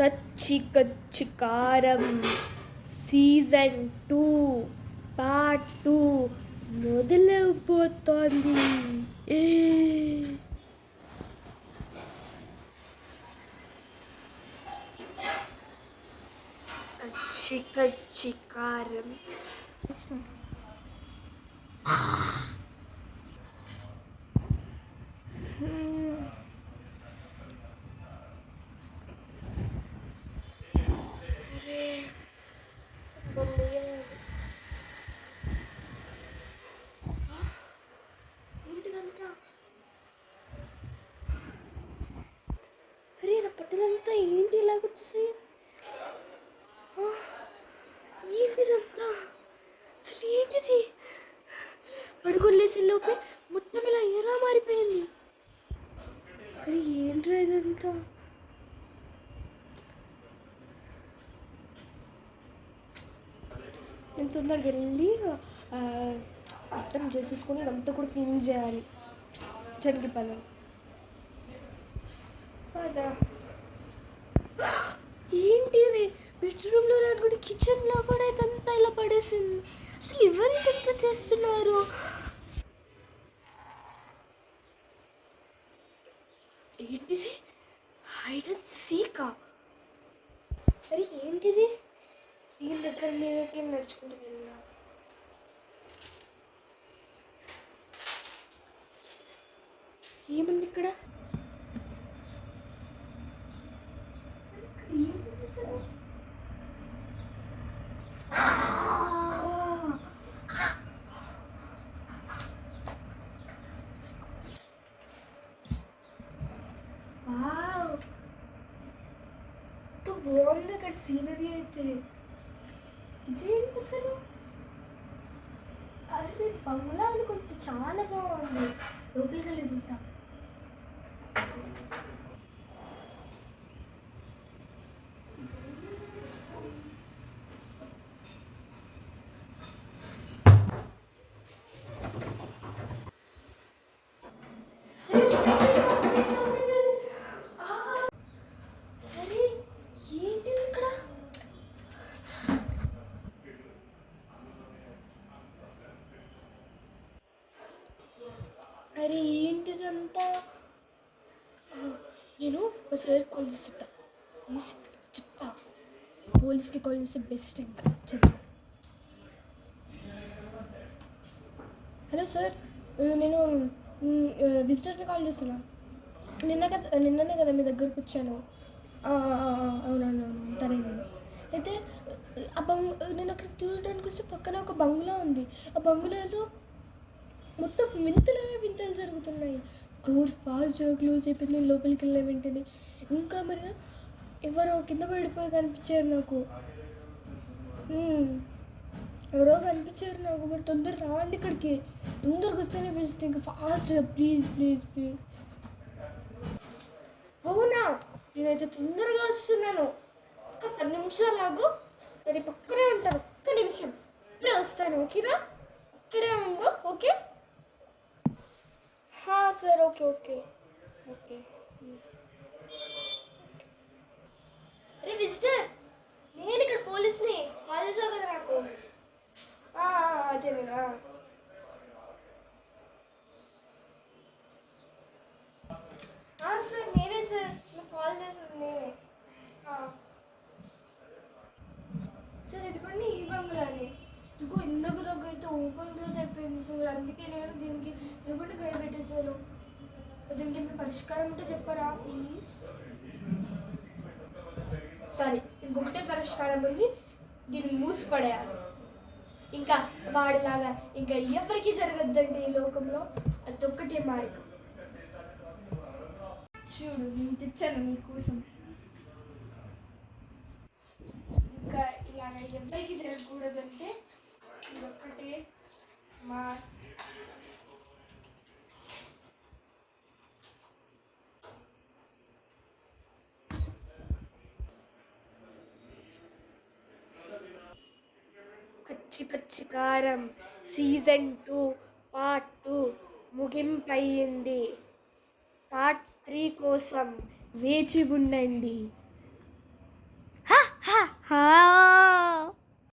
కచ్చి కచ్చి కారం సీజన్ 2 పార్ట్ 2 మొదలైపోతోంది. కచ్చి కచ్చి కారం ఏంటిదంతా? అరే నా బట్టలంతా ఏంటి ఇలాగొచ్చేసాయి? ఏంటిదంతా? అసలు ఏంటిది? పడుకొనిలేసే లోపే మొత్తం ఇలా ఎలా మారిపోయింది? అరే ఏంట్రా ఇదంతా? నేను తొందరగా వెళ్ళి మొత్తం చేసేసుకొని ఇదంతా కూడా క్లీన్ చేయాలి. జరిగి పని ఏంటి అది? బెడ్రూమ్లో కూడా కిచెన్లో కూడా ఇదంతా ఇలా పడేసింది. అసలు ఎవరు ఇదంతా చేస్తున్నారు? ఏంటిది? హైడ్ అండ్ సీకా? అరే ఏంటిది? దీని దగ్గర మీదకి నడుచుకుంటూ వెళ్ళా. ఏముంది ఇక్కడ? బాగుంది అక్కడ సీనరీ అయితే. ఇదేంటి అసలు? అరే బంగ్లా అనుకుంటే చాలా బాగుంది. లోపలికి వెళ్ళి చూద్దాం. అరే ఏంటిదంతా? నేను ఒకసారి కాల్ చేసి చెప్తా. పోలీస్కి కాల్ చేస్తే బెస్ట్. ఇంకా చెప్తా. హలో సార్, నేను విజిటర్ని కాల్ చేస్తున్నా. నిన్ననే కదా మీ దగ్గరకు వచ్చాను. అవునవును తనే నేను. అయితే నేను అక్కడ చూడడానికి వస్తే పక్కన ఒక బంగ్లా ఉంది. ఆ బంగ్లాలో మొత్తం వింతలు జరుగుతున్నాయి. డోర్ ఫాస్ట్గా క్లోజ్ అయిపోయింది. లోపలికి వెళ్ళిన వెంటనే ఇంకా మరి ఎవరో కింద పడిపోయి కనిపించారు నాకు. ఎవరో కనిపించారు నాకు. మరి తొందరగా రాండి ఇక్కడికి. తొందరగా వస్తేనే బెస్ట్. ఇంకా ఫాస్ట్గా ప్లీజ్ ప్లీజ్ ప్లీజ్. అవునా? నేనైతే తొందరగా వస్తున్నాను. ఒక 10 నిమిషాలు ఆగు. నేను పక్కనే ఉంటాను. ఒక్క నిమిషం, ఇప్పుడే వస్తాను. ఓకేనా? ఇక్కడే ఉండు. Okay sir. Okay okay okay. అరే విజిటర్, నేను ఇక్కడ పోలీస్ని. కాల్ చేసావు కదా నాకు. అదే నేను. సార్ నేనే సార్. నాకు కాల్ చేసింది నేనే. సార్ ఇదిగోండి ఈ బంగ్లాని. ఇదిగో ఇందుకు అయితే ఓపెన్ క్లోజ్ అయిపోయింది సార్. అందుకే నేను దీనికి ఇదిగోండి గడి పెట్టేశాను. దీనికి మీ పరిష్కారం ఉంటే చెప్పరా ప్లీజ్? సరే, ఇంకొకటే పరిష్కారం ఉంది. దీన్ని మూసిపడేయాలి. ఇంకా వాడిలాగా ఇంకా ఎవరికి జరగద్దండి ఈ లోకంలో. అదొక్కటే మార్గం. చూడు, నేను తెచ్చాను నీకోసం. ఇంకా ఇలాగ ఎవరికి జరగకూడదంటే ఇదొక్కటే మా కచ్చి కచ్చి కారం సీజన్ 2 పార్ట్ 2 ముగింపయింది. పార్ట్ 3 కోసం వేచి ఉండండి.